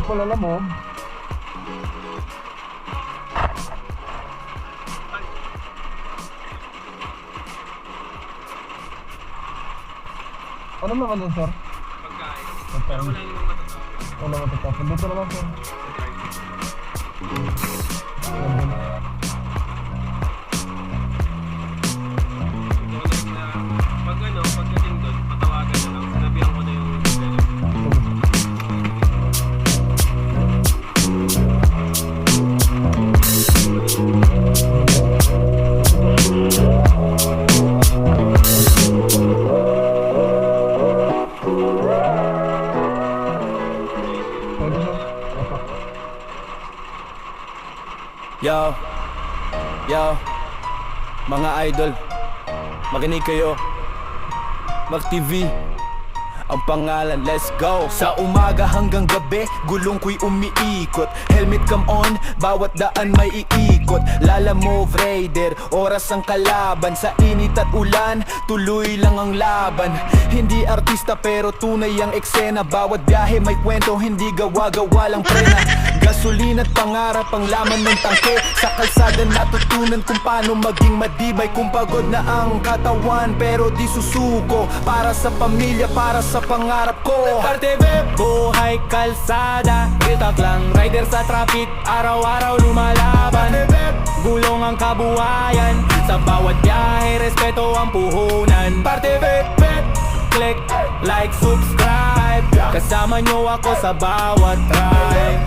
po lalamove. Ano naman doon, sir? Pagkain. Pagkain. Wala namang matatapos. Wala matatapos. Dito naman, sir. Pagdating doon, patawagan na lang. Sinabihan ko na yung Yo, yo, mga idol, makinig kayo. Mag-TV ang pangalan, let's go. Sa umaga hanggang gabi, gulong ko'y umiikot. Helmet come on, bawat daan may iikot. Lalamove raider, oras ang kalaban. Sa init at ulan, tuloy lang ang laban. Hindi artista pero tunay ang eksena. Bawat biyahe may kwento, hindi gawa-gawa lang prena. Gasolina at pangarap ang laman ng tangke. Sa kalsada natutunan kung paano maging matibay. Kung pagod na ang katawan pero di susuko. Para sa pamilya, para sa pangarap ko. Partebe, buhay kalsada, real talk lang. Rider sa traffic, araw-araw lumalaban. Gulong ang kabuhayan, sa bawat biyahe respeto ang puhunan. Partebe, click, like, subscribe. Kasama nyo ako sa bawat ride.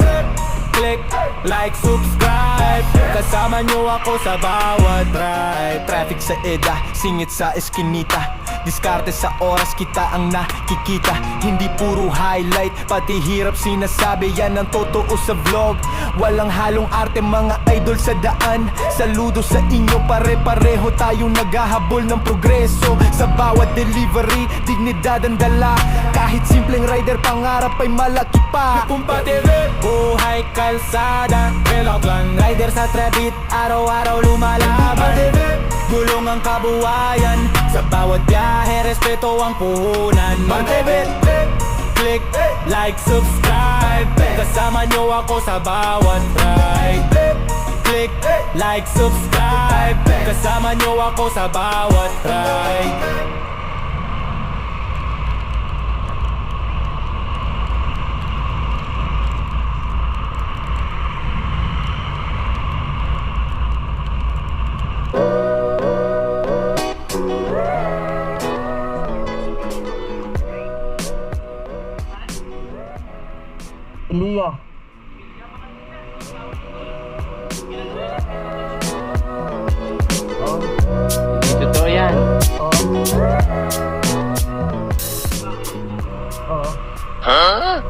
Click, like, subscribe. Kasama nyo ako sa bawat ride. Traffic sa EDA, singit sa eskinita. Diskarte sa oras, kita ang nakikita. Hindi puro highlight, pati hirap sinasabi. Yan ang totoo sa vlog. Walang halong arte, mga idol sa daan. Saludo sa inyo, pare-pareho tayong naghahabol ng progreso. Sa bawat delivery, dignidad ang dala. Kahit simpleng rider, pangarap ay malaki pa. Kumpatire, buhay kalsada, relog lang. Rider sa traffic, araw-araw lumalaban. Gulong ang kabuhayan, sa bawat biyahe respeto ang puhunan. Mantebet, click, like, subscribe. Kasama nyo ako sa bawat ride. Click, like, subscribe. Kasama nyo ako sa bawat ride. Liya. Totoo yan. Huh?